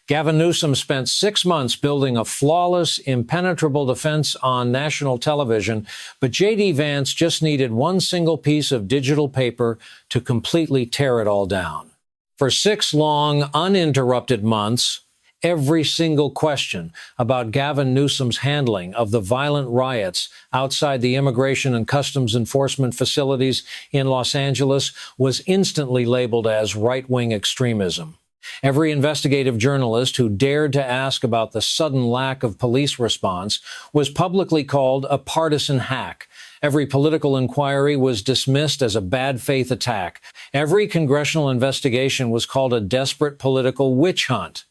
Gavin Newsom spent 6 months building a flawless, impenetrable defense on national television, but J.D. Vance just needed one single piece of digital paper to completely tear it all down. For 6 long, uninterrupted months, every single question about Gavin Newsom's handling of the violent riots outside the Immigration and Customs Enforcement facilities in Los Angeles was instantly labeled as right-wing extremism. Every investigative journalist who dared to ask about the sudden lack of police response was publicly called a partisan hack. Every political inquiry was dismissed as a bad faith attack. Every congressional investigation was called a desperate political witch hunt.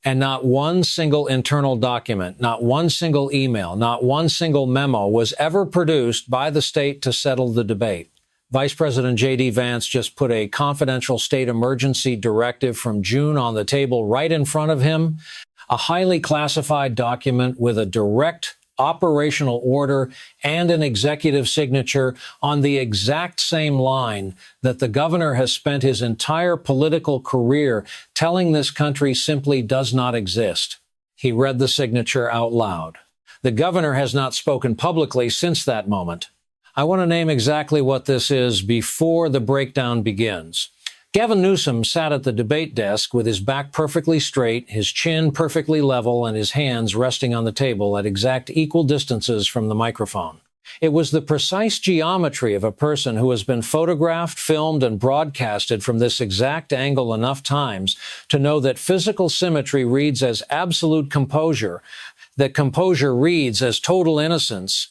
And not one single internal document, not one single email, not one single memo was ever produced by the state to settle the debate. Vice President J.D. Vance just put a confidential state emergency directive from June on the table right in front of him, a highly classified document with a direct operational order and an executive signature on the exact same line that the governor has spent his entire political career telling this country simply does not exist. He read the signature out loud. The governor has not spoken publicly since that moment. I want to name exactly what this is before the breakdown begins. Gavin Newsom sat at the debate desk with his back perfectly straight, his chin perfectly level, and his hands resting on the table at exact equal distances from the microphone. It was the precise geometry of a person who has been photographed, filmed, and broadcasted from this exact angle enough times to know that physical symmetry reads as absolute composure, that composure reads as total innocence,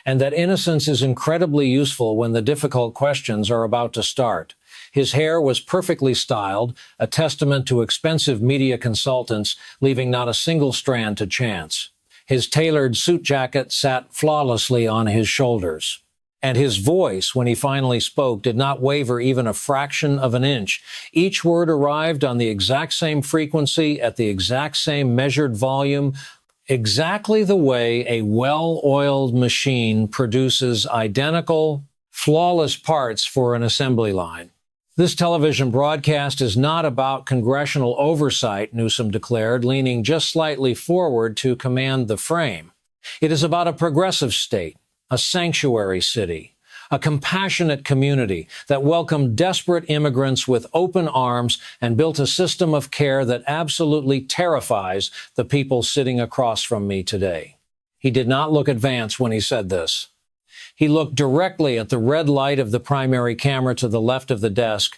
and that innocence is incredibly useful when the difficult questions are about to start. His hair was perfectly styled, a testament to expensive media consultants, leaving not a single strand to chance. His tailored suit jacket sat flawlessly on his shoulders. And his voice, when he finally spoke, did not waver even a fraction of an inch. Each word arrived on the exact same frequency, at the exact same measured volume, exactly the way a well-oiled machine produces identical, flawless parts for an assembly line. This television broadcast is not about congressional oversight, Newsom declared, leaning just slightly forward to command the frame. It is about a progressive state, a sanctuary city, a compassionate community that welcomed desperate immigrants with open arms and built a system of care that absolutely terrifies the people sitting across from me today. He did not look at Vance when he said this. He looked directly at the red light of the primary camera to the left of the desk,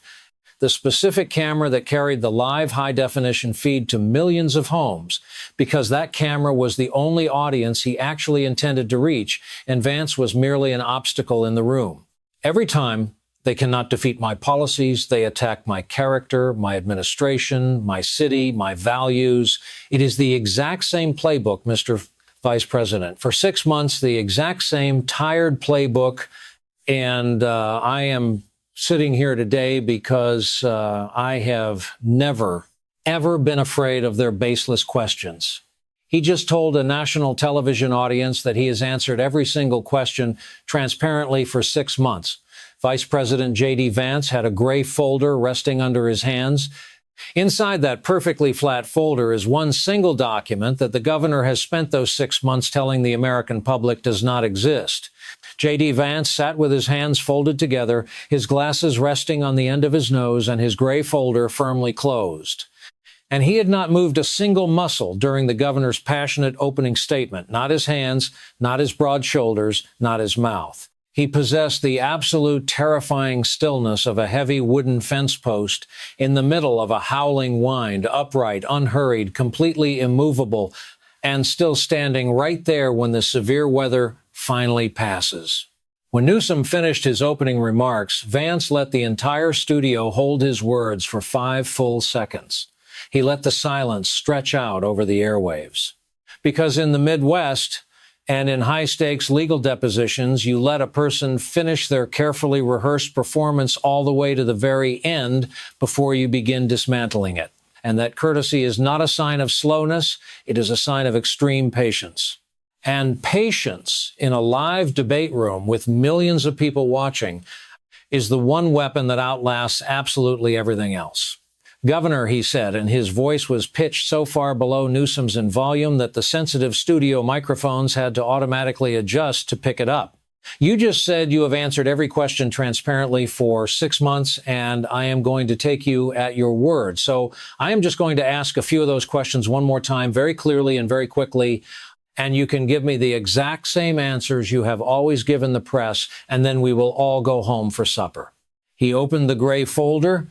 the specific camera that carried the live high-definition feed to millions of homes, because that camera was the only audience he actually intended to reach, and Vance was merely an obstacle in the room. Every time they cannot defeat my policies, they attack my character, my administration, my city, my values. It is the exact same playbook, Mr. Vice President. For 6 months, the exact same tired playbook, and I am sitting here today because I have never, ever been afraid of their baseless questions. He just told a national television audience that he has answered every single question transparently for 6 months. Vice President J.D. Vance had a gray folder resting under his hands. Inside that perfectly flat folder is one single document that the governor has spent those 6 months telling the American public does not exist. J.D. Vance sat with his hands folded together, his glasses resting on the end of his nose, and his gray folder firmly closed. And he had not moved a single muscle during the governor's passionate opening statement, not his hands, not his broad shoulders, not his mouth. He possessed the absolute terrifying stillness of a heavy wooden fence post in the middle of a howling wind, upright, unhurried, completely immovable, and still standing right there when the severe weather finally passes. When Newsom finished his opening remarks, Vance let the entire studio hold his words for 5 full seconds. He let the silence stretch out over the airwaves. Because in the Midwest, and in high-stakes legal depositions, you let a person finish their carefully rehearsed performance all the way to the very end before you begin dismantling it. And that courtesy is not a sign of slowness, it is a sign of extreme patience. And patience in a live debate room with millions of people watching is the one weapon that outlasts absolutely everything else. "Governor," he said, and his voice was pitched so far below Newsom's in volume that the sensitive studio microphones had to automatically adjust to pick it up. "You just said you have answered every question transparently for 6 months, and I am going to take you at your word. So I am just going to ask a few of those questions one more time, very clearly and very quickly, and you can give me the exact same answers you have always given the press, and then we will all go home for supper." He opened the gray folder.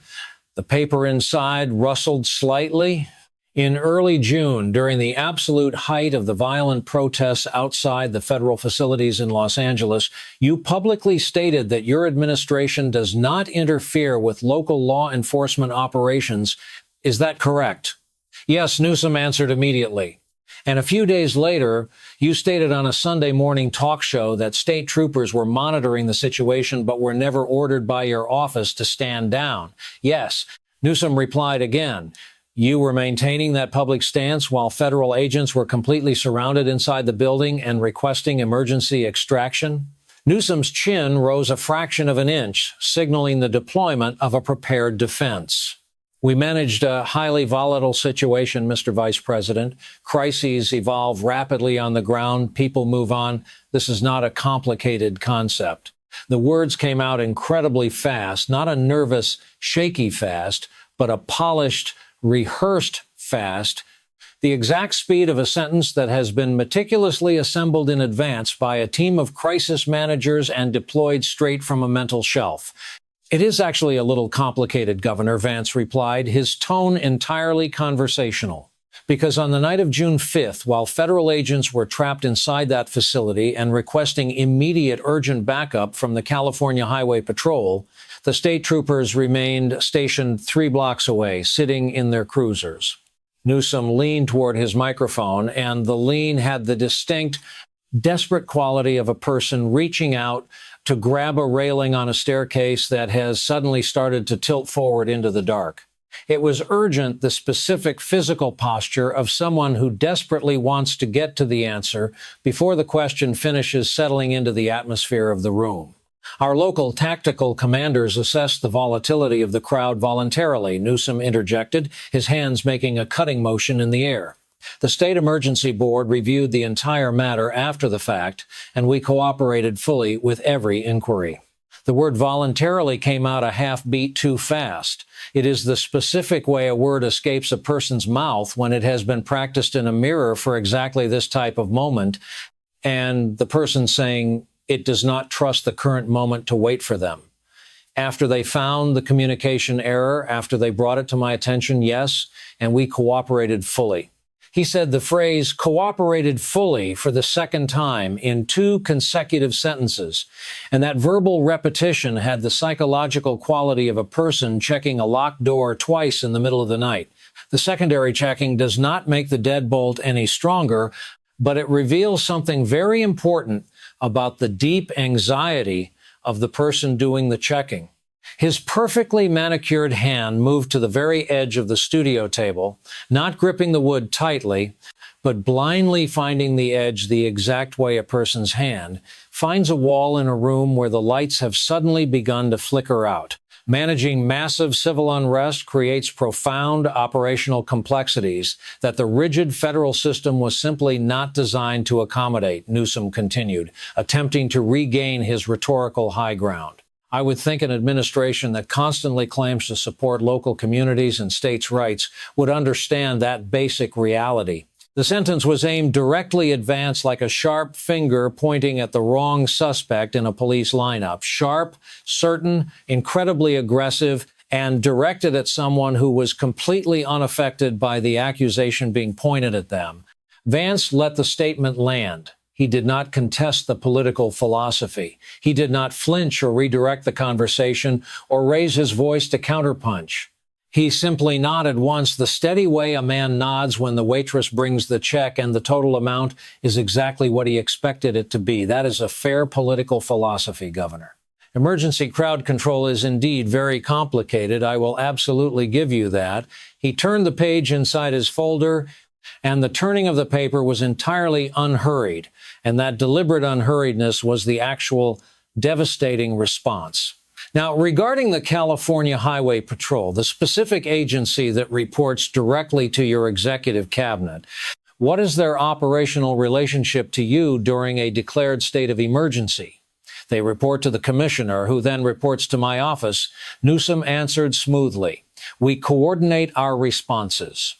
The paper inside rustled slightly. In early June, during the absolute height of the violent protests outside the federal facilities in Los Angeles, you publicly stated that your administration does not interfere with local law enforcement operations. Is that correct? Yes, Newsom answered immediately. And a few days later, you stated on a Sunday morning talk show that state troopers were monitoring the situation but were never ordered by your office to stand down. Yes, Newsom replied again. You were maintaining that public stance while federal agents were completely surrounded inside the building and requesting emergency extraction. Newsom's chin rose a fraction of an inch, signaling the deployment of a prepared defense. We managed a highly volatile situation, Mr. Vice President. Crises evolve rapidly on the ground. People move on. This is not a complicated concept. The words came out incredibly fast, not a nervous, shaky fast, but a polished, rehearsed fast, the exact speed of a sentence that has been meticulously assembled in advance by a team of crisis managers and deployed straight from a mental shelf. It is actually a little complicated, Governor, Vance replied, his tone entirely conversational. Because on the night of June 5th, while federal agents were trapped inside that facility and requesting immediate urgent backup from the California Highway Patrol, the state troopers remained stationed 3 blocks away, sitting in their cruisers. Newsom leaned toward his microphone, and the lean had the distinct, desperate quality of a person reaching out to grab a railing on a staircase that has suddenly started to tilt forward into the dark. It was urgent, the specific physical posture of someone who desperately wants to get to the answer before the question finishes settling into the atmosphere of the room. Our local tactical commanders assessed the volatility of the crowd voluntarily, Newsom interjected, his hands making a cutting motion in the air. The State Emergency Board reviewed the entire matter after the fact, and we cooperated fully with every inquiry. The word voluntarily came out a half beat too fast. It is the specific way a word escapes a person's mouth when it has been practiced in a mirror for exactly this type of moment, and the person saying it does not trust the current moment to wait for them. After they found the communication error, after they brought it to my attention, yes, and we cooperated fully. He said the phrase cooperated fully for the second time in 2 consecutive sentences, and that verbal repetition had the psychological quality of a person checking a locked door twice in the middle of the night. The secondary checking does not make the deadbolt any stronger, but it reveals something very important about the deep anxiety of the person doing the checking. His perfectly manicured hand moved to the very edge of the studio table, not gripping the wood tightly, but blindly finding the edge the exact way a person's hand finds a wall in a room where the lights have suddenly begun to flicker out. Managing massive civil unrest creates profound operational complexities that the rigid federal system was simply not designed to accommodate, Newsom continued, attempting to regain his rhetorical high ground. I would think an administration that constantly claims to support local communities and states' rights would understand that basic reality. The sentence was aimed directly at Vance like a sharp finger pointing at the wrong suspect in a police lineup. Sharp, certain, incredibly aggressive, and directed at someone who was completely unaffected by the accusation being pointed at them. Vance let the statement land. He did not contest the political philosophy. He did not flinch or redirect the conversation or raise his voice to counterpunch. He simply nodded once, the steady way a man nods when the waitress brings the check, and the total amount is exactly what he expected it to be. That is a fair political philosophy, Governor. Emergency crowd control is indeed very complicated. I will absolutely give you that. He turned the page inside his folder, and the turning of the paper was entirely unhurried, and that deliberate unhurriedness was the actual devastating response. Now, regarding the California Highway Patrol, the specific agency that reports directly to your executive cabinet, what is their operational relationship to you during a declared state of emergency? They report to the commissioner, who then reports to my office. Newsom answered smoothly. We coordinate our responses.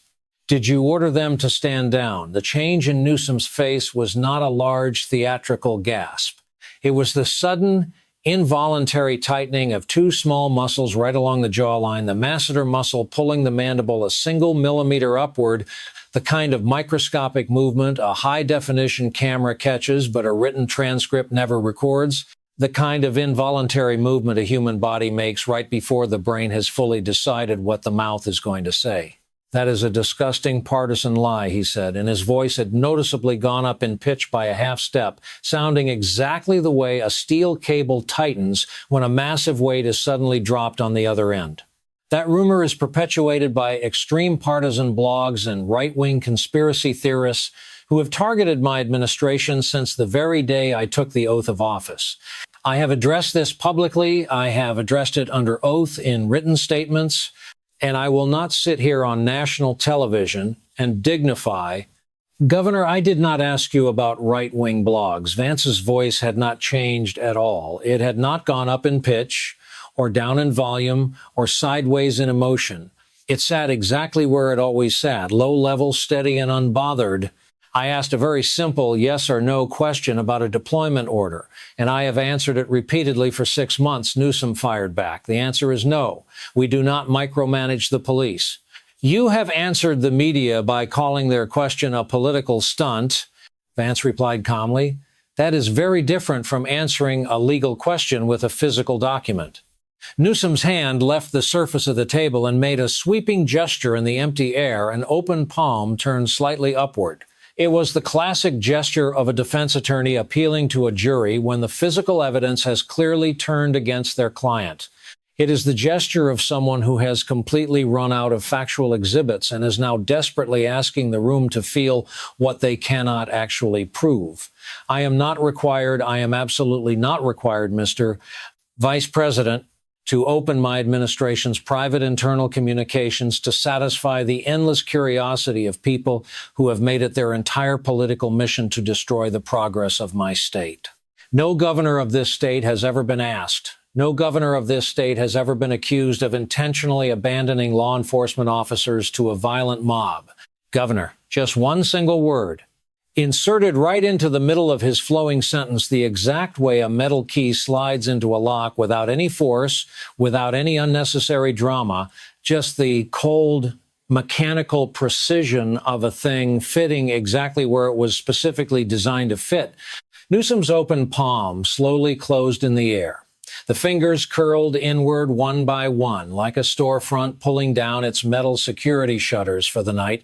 Did you order them to stand down? The change in Newsom's face was not a large theatrical gasp. It was the sudden, involuntary tightening of two small muscles right along the jawline, the masseter muscle pulling the mandible a single millimeter upward, the kind of microscopic movement a high-definition camera catches but a written transcript never records, the kind of involuntary movement a human body makes right before the brain has fully decided what the mouth is going to say. That is a disgusting partisan lie, he said, and his voice had noticeably gone up in pitch by a half step, sounding exactly the way a steel cable tightens when a massive weight is suddenly dropped on the other end. That rumor is perpetuated by extreme partisan blogs and right-wing conspiracy theorists who have targeted my administration since the very day I took the oath of office. I have addressed this publicly. I have addressed it under oath in written statements. And I will not sit here on national television and dignify. Governor, I did not ask you about right-wing blogs. Vance's voice had not changed at all. It had not gone up in pitch or down in volume or sideways in emotion. It sat exactly where it always sat, low-level, steady, and unbothered. I asked a very simple yes or no question about a deployment order, and I have answered it repeatedly for 6 months. Newsom fired back. The answer is no. We do not micromanage the police. You have answered the media by calling their question a political stunt. Vance replied calmly. That is very different from answering a legal question with a physical document. Newsom's hand left the surface of the table and made a sweeping gesture in the empty air, an open palm turned slightly upward. It was the classic gesture of a defense attorney appealing to a jury when the physical evidence has clearly turned against their client. It is the gesture of someone who has completely run out of factual exhibits and is now desperately asking the room to feel what they cannot actually prove. I am absolutely not required, Mr. Vice President, to open my administration's private internal communications to satisfy the endless curiosity of people who have made it their entire political mission to destroy the progress of my state. No governor of this state has ever been asked. No governor of this state has ever been accused of intentionally abandoning law enforcement officers to a violent mob. Governor, just one single word. Inserted right into the middle of his flowing sentence, the exact way a metal key slides into a lock without any force, without any unnecessary drama, just the cold, mechanical precision of a thing fitting exactly where it was specifically designed to fit. Newsom's open palm slowly closed in the air. The fingers curled inward one by one, like a storefront pulling down its metal security shutters for the night,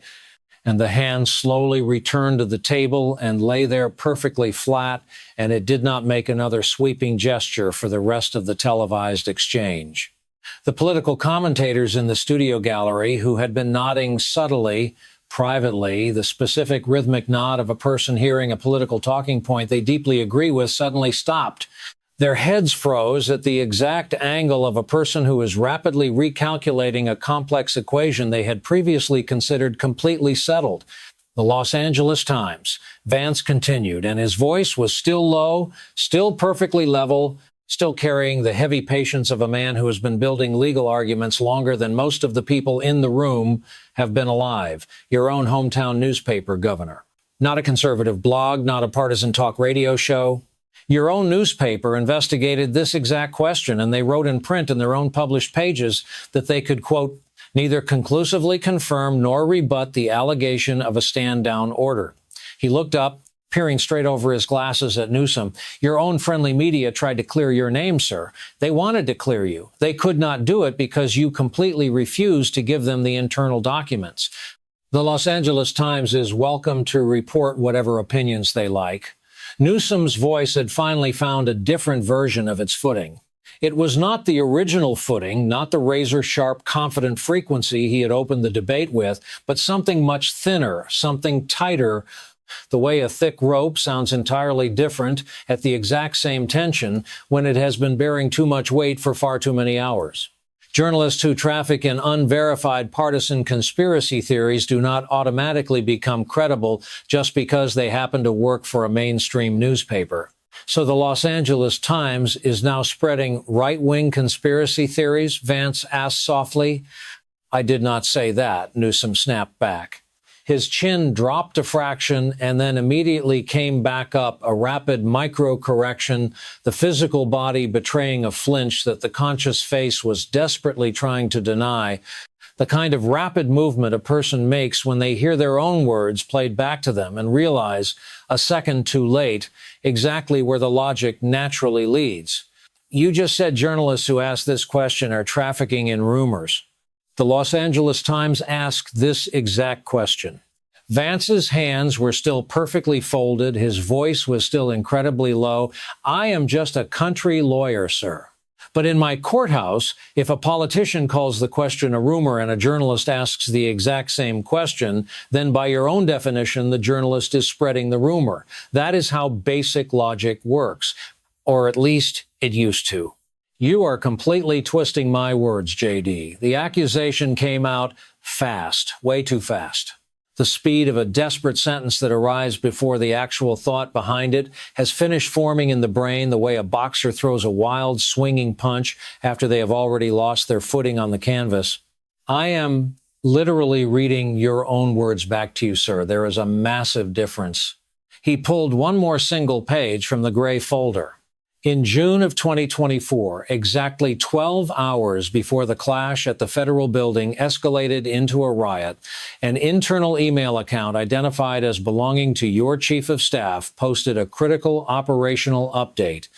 and the hand slowly returned to the table and lay there perfectly flat, and it did not make another sweeping gesture for the rest of the televised exchange. The political commentators in the studio gallery, who had been nodding subtly, privately, the specific rhythmic nod of a person hearing a political talking point they deeply agree with, suddenly stopped. Their heads froze at the exact angle of a person who is rapidly recalculating a complex equation they had previously considered completely settled. The Los Angeles Times. Vance continued, and his voice was still low, still perfectly level, still carrying the heavy patience of a man who has been building legal arguments longer than most of the people in the room have been alive. Your own hometown newspaper, Governor. Not a conservative blog, not a partisan talk radio show. Your own newspaper investigated this exact question, and they wrote in print in their own published pages that they could, quote, neither conclusively confirm nor rebut the allegation of a stand-down order. He looked up, peering straight over his glasses at Newsom. Your own friendly media tried to clear your name, sir. They wanted to clear you. They could not do it because you completely refused to give them the internal documents. The Los Angeles Times is welcome to report whatever opinions they like. Newsom's voice had finally found a different version of its footing. It was not the original footing, not the razor-sharp, confident frequency he had opened the debate with, but something much thinner, something tighter, The way a thick rope sounds entirely different at the exact same tension when it has been bearing too much weight for far too many hours. Journalists who traffic in unverified partisan conspiracy theories do not automatically become credible just because they happen to work for a mainstream newspaper. So the Los Angeles Times is now spreading right-wing conspiracy theories? Vance asked softly. I did not say that, Newsom snapped back. His chin dropped a fraction and then immediately came back up, a rapid micro-correction, the physical body betraying a flinch that the conscious face was desperately trying to deny, the kind of rapid movement a person makes when they hear their own words played back to them and realize, a second too late, exactly where the logic naturally leads. You just said journalists who ask this question are trafficking in rumors. The Los Angeles Times asked this exact question. Vance's hands were still perfectly folded. His voice was still incredibly low. I am just a country lawyer, sir. But in my courthouse, if a politician calls the question a rumor and a journalist asks the exact same question, then by your own definition, the journalist is spreading the rumor. That is how basic logic works, or at least it used to. You are completely twisting my words, JD. The accusation came out fast, way too fast. The speed of a desperate sentence that arrives before the actual thought behind it has finished forming in the brain the way a boxer throws a wild, swinging punch after they have already lost their footing on the canvas. I am literally reading your own words back to you, sir. There is a massive difference. He pulled one more single page from the gray folder. In June of 2024, exactly 12 hours before the clash at the federal building escalated into a riot, an internal email account identified as belonging to your chief of staff posted a critical operational update.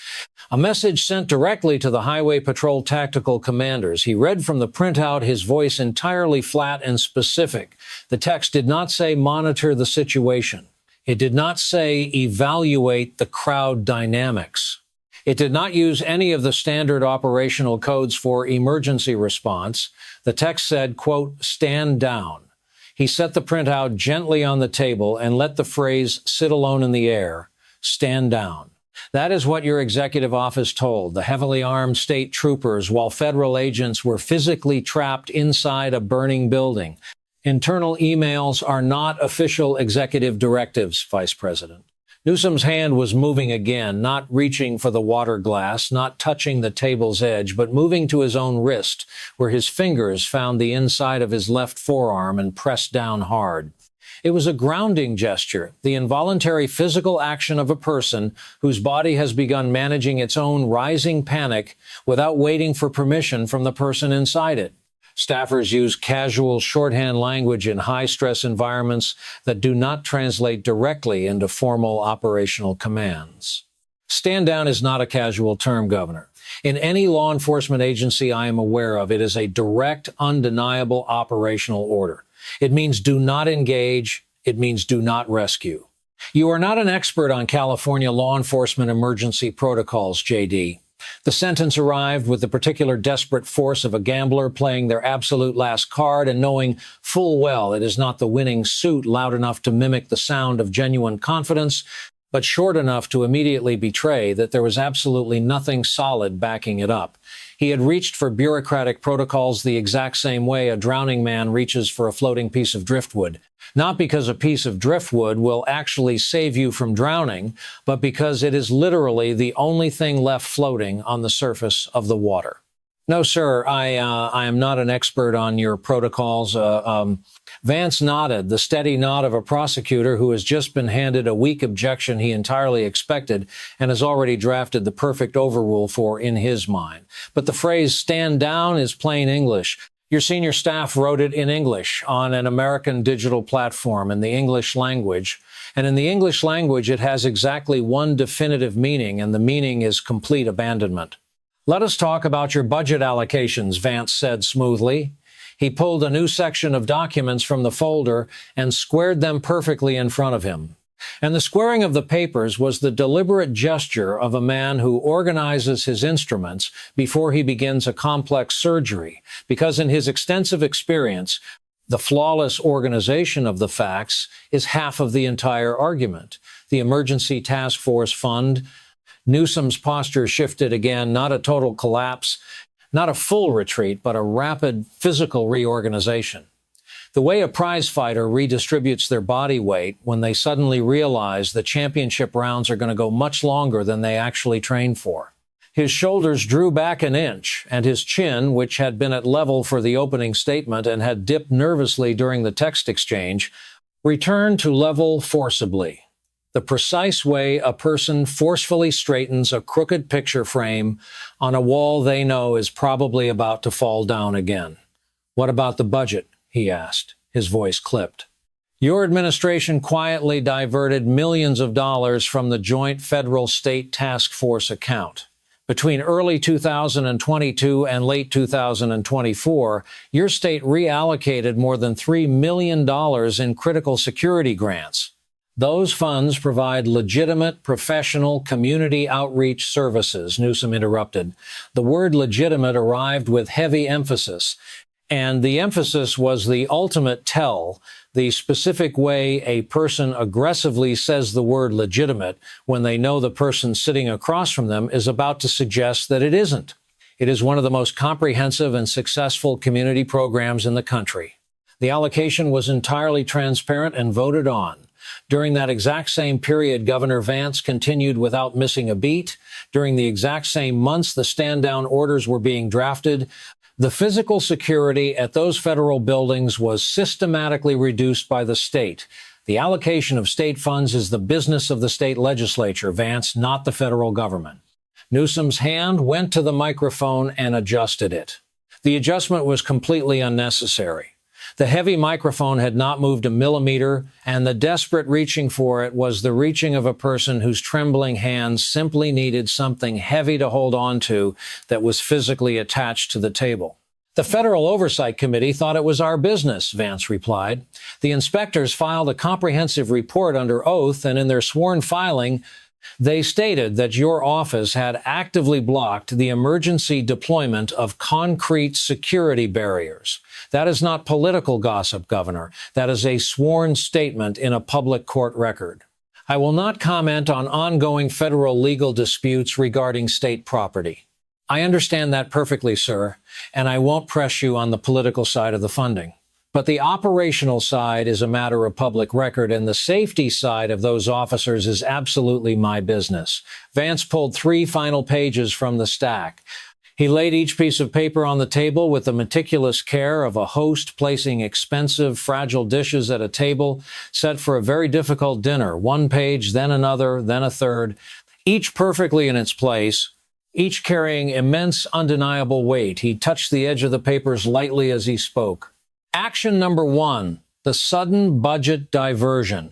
A message sent directly to the Highway Patrol tactical commanders. He read from the printout, his voice entirely flat and specific. The text did not say monitor the situation. It did not say evaluate the crowd dynamics. It did not use any of the standard operational codes for emergency response. The text said, quote, stand down. He set the printout gently on the table and let the phrase sit alone in the air, stand down. That is what your executive office told the heavily armed state troopers while federal agents were physically trapped inside a burning building. Internal emails are not official executive directives, Vice President. Newsom's hand was moving again, not reaching for the water glass, not touching the table's edge, but moving to his own wrist, where his fingers found the inside of his left forearm and pressed down hard. It was a grounding gesture, the involuntary physical action of a person whose body has begun managing its own rising panic without waiting for permission from the person inside it. Staffers use casual shorthand language in high-stress environments that do not translate directly into formal operational commands. Stand down is not a casual term, Governor. In any law enforcement agency I am aware of, it is a direct, undeniable operational order. It means do not engage. It means do not rescue. You are not an expert on California law enforcement emergency protocols, JD. The sentence arrived with the particular desperate force of a gambler playing their absolute last card and knowing full well it is not the winning suit loud enough to mimic the sound of genuine confidence, but short enough to immediately betray that there was absolutely nothing solid backing it up. He had reached for bureaucratic protocols the exact same way a drowning man reaches for a floating piece of driftwood. Not because a piece of driftwood will actually save you from drowning, but because it is literally the only thing left floating on the surface of the water. No, sir, I am not an expert on your protocols. Vance nodded, the steady nod of a prosecutor who has just been handed a weak objection he entirely expected and has already drafted the perfect overrule for in his mind. But the phrase stand down is plain English. Your senior staff wrote it in English on an American digital platform in the English language. And in the English language, it has exactly one definitive meaning, and the meaning is complete abandonment. Let us talk about your budget allocations, Vance said smoothly. He pulled a new section of documents from the folder and squared them perfectly in front of him. And the squaring of the papers was the deliberate gesture of a man who organizes his instruments before he begins a complex surgery, because in his extensive experience, The flawless organization of the facts is half of the entire argument. The Emergency Task Force Fund, Newsom's posture shifted again, not a total collapse, not a full retreat, but a rapid physical reorganization. The way a prize fighter redistributes their body weight when they suddenly realize the championship rounds are going to go much longer than they actually trained for. His shoulders drew back an inch, and his chin, which had been at level for the opening statement and had dipped nervously during the text exchange, returned to level forcibly. The precise way a person forcefully straightens a crooked picture frame on a wall they know is probably about to fall down again. "What about the budget?" he asked. His voice clipped. "Your administration quietly diverted millions of dollars from the joint federal-state task force account. Between early 2022 and late 2024, your state reallocated more than $3 million in critical security grants. Those funds provide legitimate, professional, community outreach services," Newsom interrupted. The word legitimate arrived with heavy emphasis, and the emphasis was the ultimate tell, the specific way a person aggressively says the word legitimate when they know the person sitting across from them is about to suggest that it isn't. It is one of the most comprehensive and successful community programs in the country. The allocation was entirely transparent and voted on. During that exact same period, Governor Vance continued without missing a beat. During the exact same months the stand-down orders were being drafted, the physical security at those federal buildings was systematically reduced by the state. The allocation of state funds is the business of the state legislature, Vance, not the federal government. Newsom's hand went to the microphone and adjusted it. The adjustment was completely unnecessary. The heavy microphone had not moved a millimeter, and the desperate reaching for it was the reaching of a person whose trembling hands simply needed something heavy to hold on to that was physically attached to the table. "The Federal Oversight Committee thought it was our business," Vance replied. "The inspectors filed a comprehensive report under oath, and in their sworn filing, they stated that your office had actively blocked the emergency deployment of concrete security barriers. That is not political gossip, Governor. That is a sworn statement in a public court record. I will not comment on ongoing federal legal disputes regarding state property." "I understand that perfectly, sir, and I won't press you on the political side of the funding. But the operational side is a matter of public record, and the safety side of those officers is absolutely my business." Vance pulled 3 final pages from the stack. He laid each piece of paper on the table with the meticulous care of a host placing expensive, fragile dishes at a table set for a very difficult dinner. 1 page, then another, then a third, each perfectly in its place, each carrying immense, undeniable weight. He touched the edge of the papers lightly as he spoke. Action number 1, the sudden budget diversion.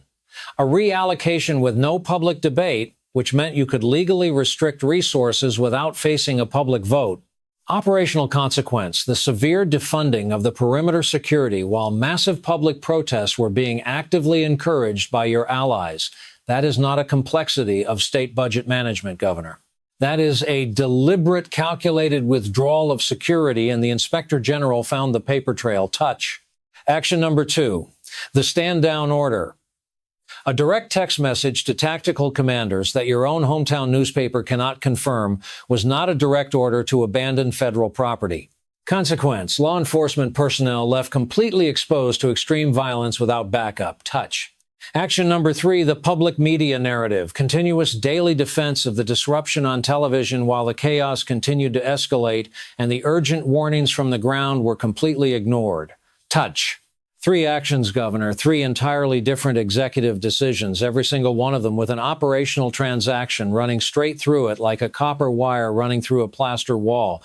A reallocation with no public debate, which meant you could legally restrict resources without facing a public vote. Operational consequence, the severe defunding of the perimeter security while massive public protests were being actively encouraged by your allies. That is not a complexity of state budget management, Governor. That is a deliberate, calculated withdrawal of security, and the Inspector General found the paper trail. Touch. Action number 2, the stand-down order. A direct text message to tactical commanders that your own hometown newspaper cannot confirm was not a direct order to abandon federal property. Consequence, law enforcement personnel left completely exposed to extreme violence without backup. Touch. Action number 3, the public media narrative. Continuous daily defense of the disruption on television while the chaos continued to escalate and the urgent warnings from the ground were completely ignored. Touch. 3 actions, Governor, 3 entirely different executive decisions, every single one of them with an operational transaction running straight through it like a copper wire running through a plaster wall.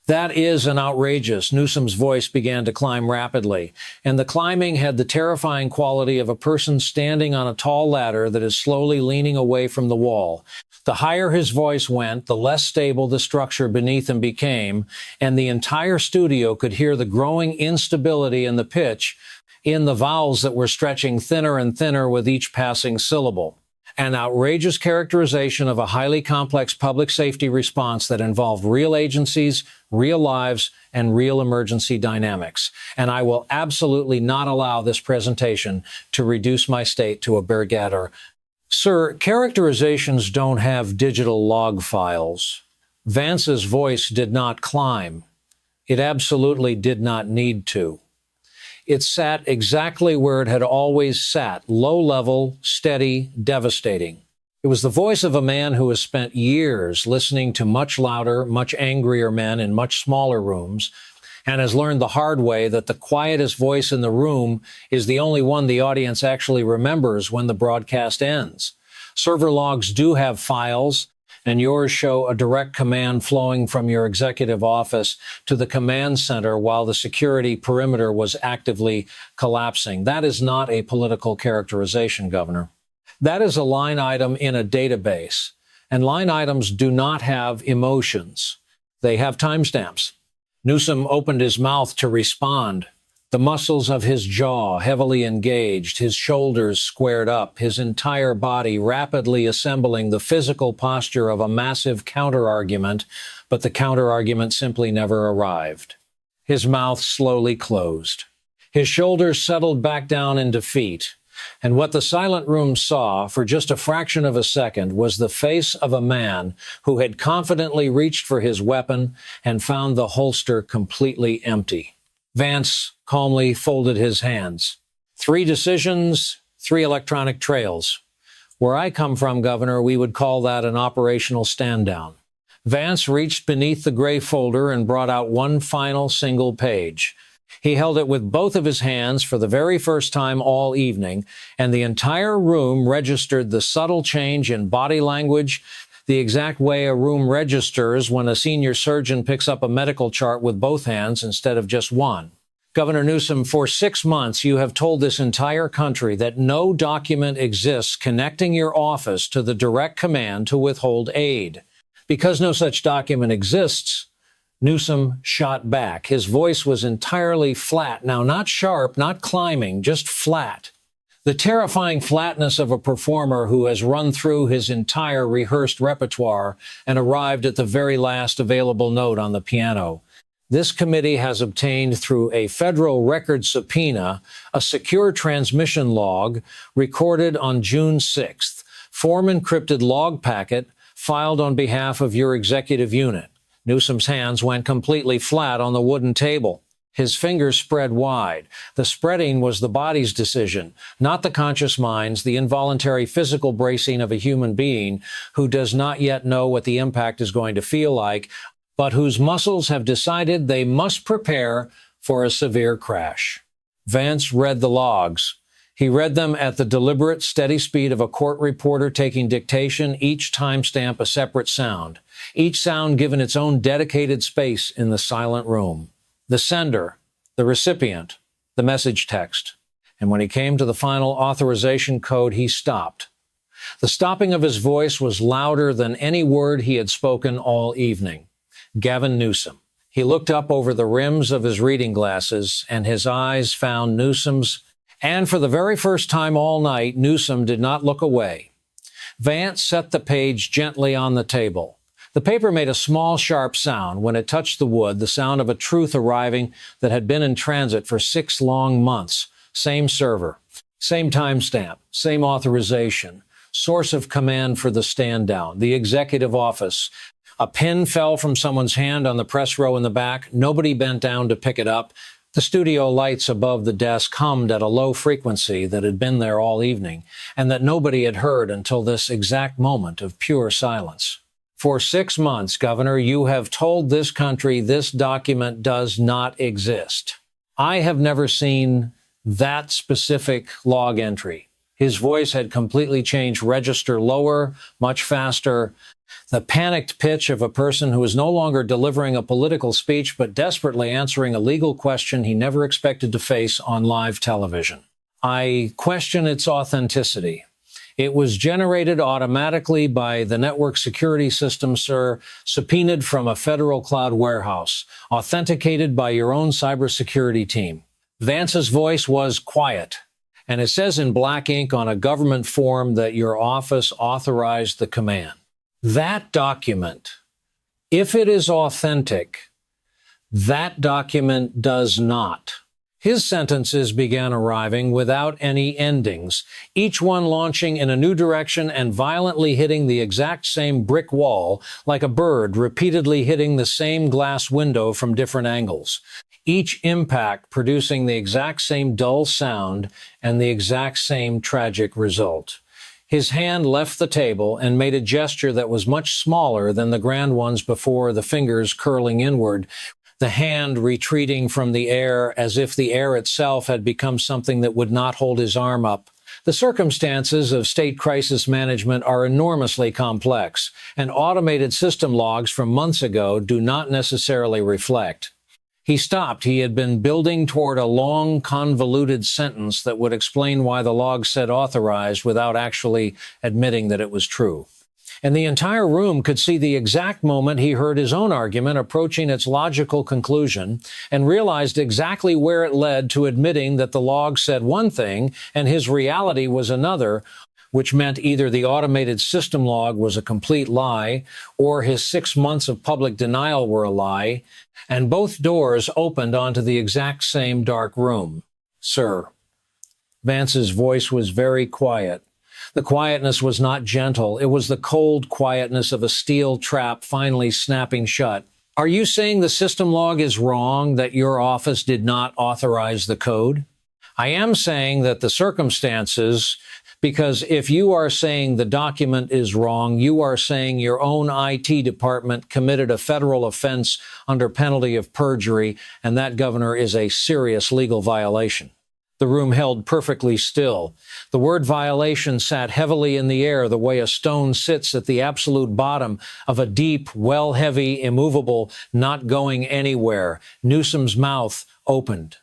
That is an outrageous. Newsom's voice began to climb rapidly, and the climbing had the terrifying quality of a person standing on a tall ladder that is slowly leaning away from the wall. The higher his voice went, the less stable the structure beneath him became, and the entire studio could hear the growing instability in the pitch in the vowels that were stretching thinner and thinner with each passing syllable. An outrageous characterization of a highly complex public safety response that involved real agencies, real lives, and real emergency dynamics. And I will absolutely not allow this presentation to reduce my state to a bear-gatter. Sir, characterizations don't have digital log files. Vance's voice did not climb. It absolutely did not need to. It sat exactly where it had always sat, low level, steady, devastating. It was the voice of a man who has spent years listening to much louder, much angrier men in much smaller rooms, and has learned the hard way that the quietest voice in the room is the only one the audience actually remembers when the broadcast ends. Server logs do have files, and yours show a direct command flowing from your executive office to the command center while the security perimeter was actively collapsing. That is not a political characterization, Governor. That is a line item in a database, and line items do not have emotions. They have timestamps. Newsom opened his mouth to respond. The muscles of his jaw heavily engaged, his shoulders squared up, his entire body rapidly assembling the physical posture of a massive counter-argument, but the counter-argument simply never arrived. His mouth slowly closed. His shoulders settled back down in defeat, and what the silent room saw for just a fraction of a second was the face of a man who had confidently reached for his weapon and found the holster completely empty. Vance calmly folded his hands. 3 decisions, 3 electronic trails. Where I come from, Governor, we would call that an operational stand-down. Vance reached beneath the gray folder and brought out one final single page. He held it with both of his hands for the very first time all evening, and the entire room registered the subtle change in body language, the exact way a room registers when a senior surgeon picks up a medical chart with both hands instead of just one. Governor Newsom, for 6 months, you have told this entire country that no document exists connecting your office to the direct command to withhold aid. Because no such document exists, Newsom shot back. His voice was entirely flat. Now, not sharp, not climbing, just flat. The terrifying flatness of a performer who has run through his entire rehearsed repertoire and arrived at the very last available note on the piano. This committee has obtained through a federal record subpoena a secure transmission log recorded on June 6th, form encrypted log packet filed on behalf of your executive unit. Newsom's hands went completely flat on the wooden table. His fingers spread wide. The spreading was the body's decision, not the conscious mind's, the involuntary physical bracing of a human being who does not yet know what the impact is going to feel like, but whose muscles have decided they must prepare for a severe crash. Vance read the logs. He read them at the deliberate, steady speed of a court reporter taking dictation, each timestamp a separate sound, each sound given its own dedicated space in the silent room. The sender, the recipient, the message text. And when he came to the final authorization code, he stopped. The stopping of his voice was louder than any word he had spoken all evening. Gavin Newsom. He looked up over the rims of his reading glasses, and his eyes found Newsom's. And for the very first time all night, Newsom did not look away. Vance set the page gently on the table. The paper made a small, sharp sound when it touched the wood, the sound of a truth arriving that had been in transit for 6 long months. Same server, same timestamp, same authorization, source of command for the stand-down, the executive office. A pen fell from someone's hand on the press row in the back. Nobody bent down to pick it up. The studio lights above the desk hummed at a low frequency that had been there all evening, and that nobody had heard until this exact moment of pure silence. For 6 months, Governor, you have told this country this document does not exist. I have never seen that specific log entry. His voice had completely changed register lower, much faster. The panicked pitch of a person who is no longer delivering a political speech, but desperately answering a legal question he never expected to face on live television. I question its authenticity. It was generated automatically by the network security system, sir, subpoenaed from a federal cloud warehouse, authenticated by your own cybersecurity team. Vance's voice was quiet, And it says in black ink on a government form that your office authorized the command. That document, if it is authentic, that document does not. His sentences began arriving without any endings, each one launching in a new direction and violently hitting the exact same brick wall, like a bird repeatedly hitting the same glass window from different angles. Each impact producing the exact same dull sound and the exact same tragic result. His hand left the table and made a gesture that was much smaller than the grand ones before, the fingers curling inward, the hand retreating from the air as if the air itself had become something that would not hold his arm up. The circumstances of state crisis management are enormously complex, and automated system logs from months ago do not necessarily reflect. He stopped. He had been building toward a long, convoluted sentence that would explain why the log said authorized without actually admitting that it was true. And the entire room could see the exact moment he heard his own argument approaching its logical conclusion and realized exactly where it led to admitting that the log said one thing and his reality was another, which meant either the automated system log was a complete lie or his 6 months of public denial were a lie, and both doors opened onto the exact same dark room. Sir. Vance's voice was very quiet. The quietness was not gentle. It was the cold quietness of a steel trap finally snapping shut. Are you saying the system log is wrong, that your office did not authorize the code? I am saying that the circumstances, because if you are saying the document is wrong, you are saying your own IT department committed a federal offense under penalty of perjury, and that, Governor, is a serious legal violation. The room held perfectly still. The word violation sat heavily in the air the way a stone sits at the absolute bottom of a deep, well-heavy, immovable, not going anywhere. Newsom's mouth opened.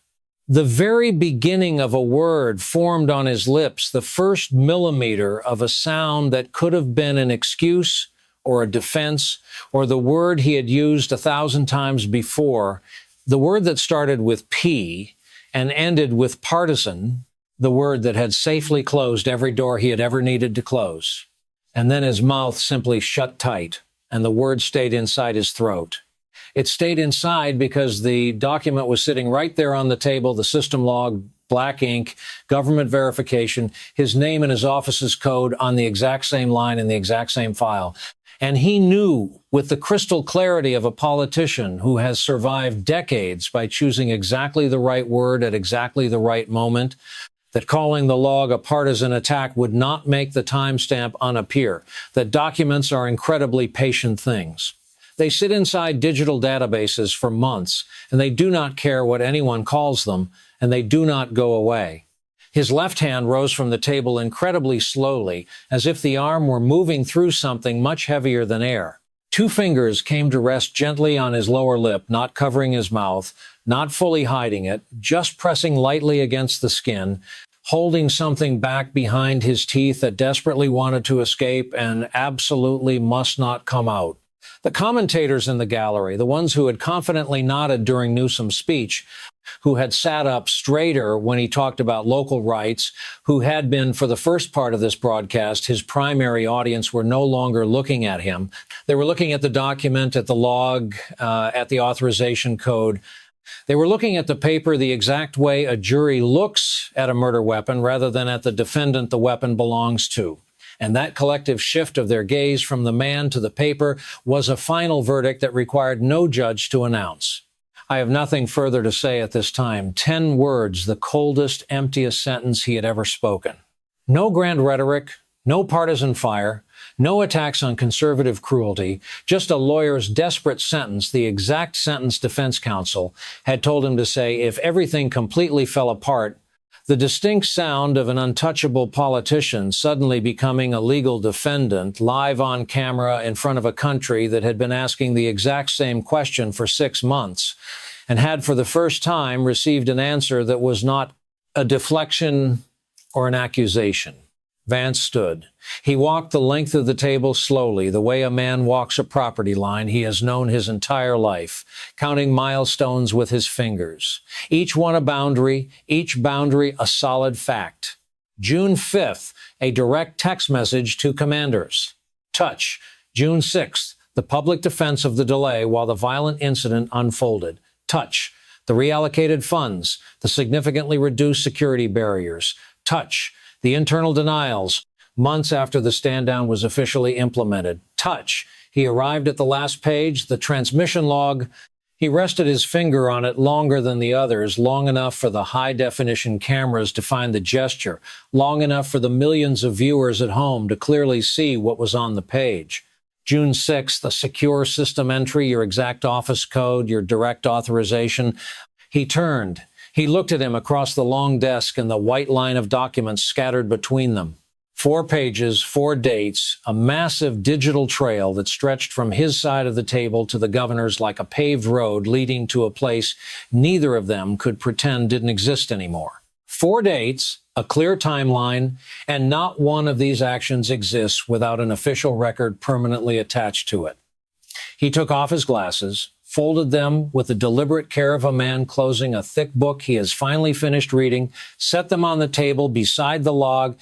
The very beginning of a word formed on his lips, the first millimeter of a sound that could have been an excuse or a defense or the word he had used 1,000 times before, the word that started with P and ended with partisan, the word that had safely closed every door he had ever needed to close. And then his mouth simply shut tight, and the word stayed inside his throat. It stayed inside because the document was sitting right there on the table, the system log, black ink, government verification, his name and his office's code on the exact same line in the exact same file. And he knew, with the crystal clarity of a politician who has survived decades by choosing exactly the right word at exactly the right moment, that calling the log a partisan attack would not make the timestamp unappear, that documents are incredibly patient things. They sit inside digital databases for months, and they do not care what anyone calls them, and they do not go away. His left hand rose from the table incredibly slowly, as if the arm were moving through something much heavier than air. 2 fingers came to rest gently on his lower lip, not covering his mouth, not fully hiding it, just pressing lightly against the skin, holding something back behind his teeth that desperately wanted to escape and absolutely must not come out. The commentators in the gallery, the ones who had confidently nodded during Newsom's speech, who had sat up straighter when he talked about local rights, who had been, for the first part of this broadcast, his primary audience, were no longer looking at him. They were looking at the document, at the log, at the authorization code. They were looking at the paper the exact way a jury looks at a murder weapon rather than at the defendant the weapon belongs to. And that collective shift of their gaze from the man to the paper was a final verdict that required no judge to announce. I have nothing further to say at this time. 10 words, the coldest, emptiest sentence he had ever spoken. No grand rhetoric, no partisan fire, no attacks on conservative cruelty, just a lawyer's desperate sentence, the exact sentence defense counsel had told him to say if everything completely fell apart. The distinct sound of an untouchable politician suddenly becoming a legal defendant live on camera in front of a country that had been asking the exact same question for 6 months and had for the first time received an answer that was not a deflection or an accusation. Vance stood. He walked the length of the table slowly, the way a man walks a property line he has known his entire life, counting milestones with his fingers. Each one a boundary, each boundary a solid fact. June 5th, a direct text message to commanders. Touch. June 6th, the public defense of the delay while the violent incident unfolded. Touch. The reallocated funds, the significantly reduced security barriers. Touch. The internal denials, months after the stand-down was officially implemented. Touch. He arrived at the last page, the transmission log. He rested his finger on it longer than the others, long enough for the high-definition cameras to find the gesture, long enough for the millions of viewers at home to clearly see what was on the page. June 6th, a secure system entry, your exact office code, your direct authorization. He turned. He looked at him across the long desk and the white line of documents scattered between them. 4 pages, 4 dates, a massive digital trail that stretched from his side of the table to the governor's like a paved road leading to a place neither of them could pretend didn't exist anymore. 4 dates, a clear timeline, and not one of these actions exists without an official record permanently attached to it. He took off his glasses, folded them with the deliberate care of a man closing a thick book he has finally finished reading, set them on the table beside the log,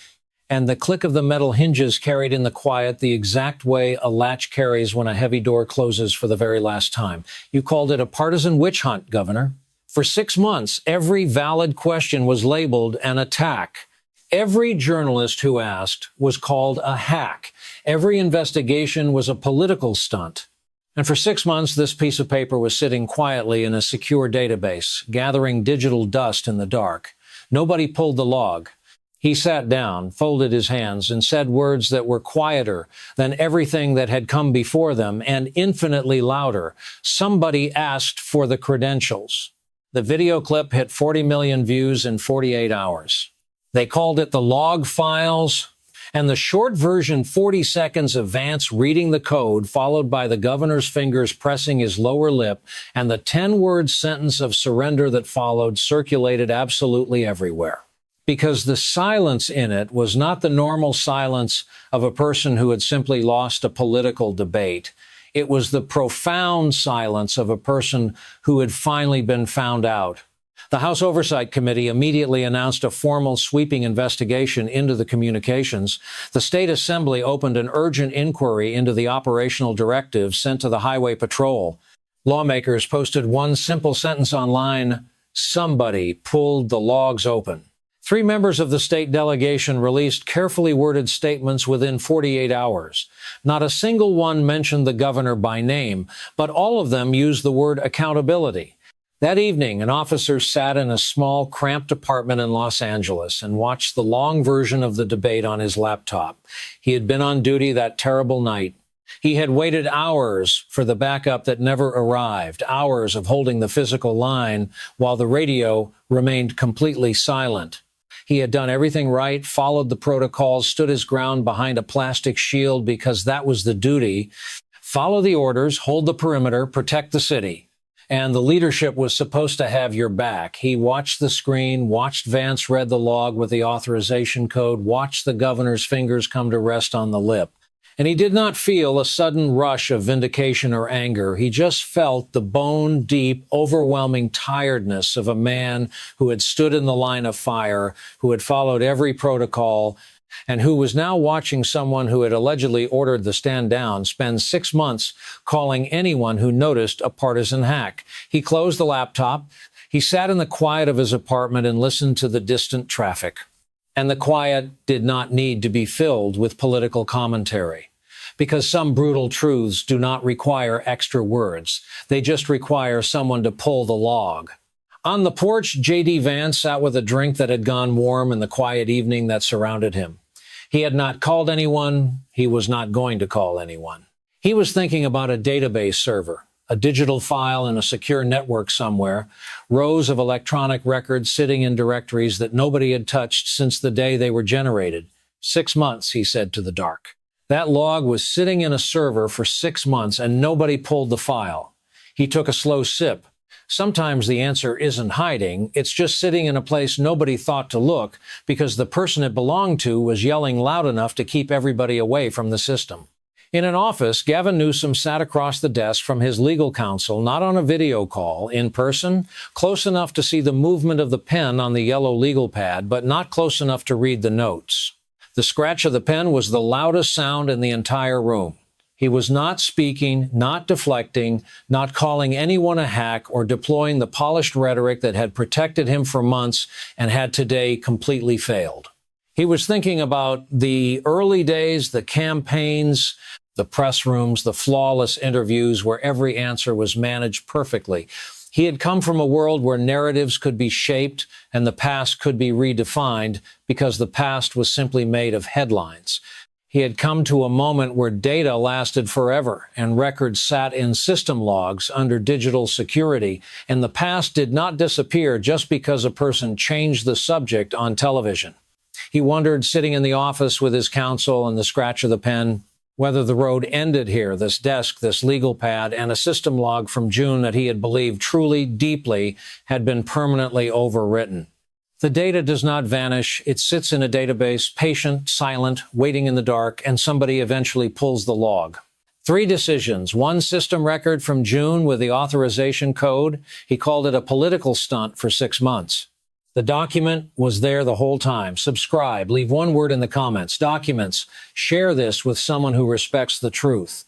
and the click of the metal hinges carried in the quiet the exact way a latch carries when a heavy door closes for the very last time. You called it a partisan witch hunt, Governor. For 6 months, every valid question was labeled an attack. Every journalist who asked was called a hack. Every investigation was a political stunt. And for 6 months, this piece of paper was sitting quietly in a secure database, gathering digital dust in the dark. Nobody pulled the log. He sat down, folded his hands, and said words that were quieter than everything that had come before them and infinitely louder. Somebody asked for the credentials. The video clip hit 40 million views in 48 hours. They called it the log files, and the short version, 40 seconds of Vance reading the code, followed by the governor's fingers pressing his lower lip, and the 10-word sentence of surrender that followed circulated absolutely everywhere. Because the silence in it was not the normal silence of a person who had simply lost a political debate. It was the profound silence of a person who had finally been found out. The House Oversight Committee immediately announced a formal sweeping investigation into the communications. The State Assembly opened an urgent inquiry into the operational directives sent to the Highway Patrol. Lawmakers posted one simple sentence online: somebody pulled the logs open. 3 members of the state delegation released carefully worded statements within 48 hours. Not a single one mentioned the governor by name, but all of them used the word accountability. That evening, an officer sat in a small, cramped apartment in Los Angeles and watched the long version of the debate on his laptop. He had been on duty that terrible night. He had waited hours for the backup that never arrived, hours of holding the physical line while the radio remained completely silent. He had done everything right, followed the protocols, stood his ground behind a plastic shield because that was the duty. Follow the orders, hold the perimeter, protect the city. And the leadership was supposed to have your back. He watched the screen, watched Vance read the log with the authorization code, watched the governor's fingers come to rest on the lip. And he did not feel a sudden rush of vindication or anger. He just felt the bone-deep, overwhelming tiredness of a man who had stood in the line of fire, who had followed every protocol, and who was now watching someone who had allegedly ordered the stand down spend 6 months calling anyone who noticed a partisan hack. He closed the laptop. He sat in the quiet of his apartment and listened to the distant traffic. And the quiet did not need to be filled with political commentary, because some brutal truths do not require extra words. They just require someone to pull the log. On the porch, J.D. Vance sat with a drink that had gone warm in the quiet evening that surrounded him. He had not called anyone. He was not going to call anyone. He was thinking about a database server, a digital file in a secure network somewhere, rows of electronic records sitting in directories that nobody had touched since the day they were generated. 6 months, he said to the dark. That log was sitting in a server for 6 months and nobody pulled the file. He took a slow sip. Sometimes the answer isn't hiding. It's just sitting in a place nobody thought to look because the person it belonged to was yelling loud enough to keep everybody away from the system. In an office, Gavin Newsom sat across the desk from his legal counsel, not on a video call, in person, close enough to see the movement of the pen on the yellow legal pad, but not close enough to read the notes. The scratch of the pen was the loudest sound in the entire room. He was not speaking, not deflecting, not calling anyone a hack or deploying the polished rhetoric that had protected him for months and had today completely failed. He was thinking about the early days, the campaigns, the press rooms, the flawless interviews where every answer was managed perfectly. He had come from a world where narratives could be shaped and the past could be redefined because the past was simply made of headlines. He had come to a moment where data lasted forever and records sat in system logs under digital security, and the past did not disappear just because a person changed the subject on television. He wondered, sitting in the office with his counsel and the scratch of the pen, whether the road ended here, this desk, this legal pad, and a system log from June that he had believed truly, deeply, had been permanently overwritten. The data does not vanish. It sits in a database, patient, silent, waiting in the dark, and somebody eventually pulls the log. 3 decisions, 1 system record from June with the authorization code. He called it a political stunt for 6 months. The document was there the whole time. Subscribe. Leave 1 word in the comments. Documents. Share this with someone who respects the truth.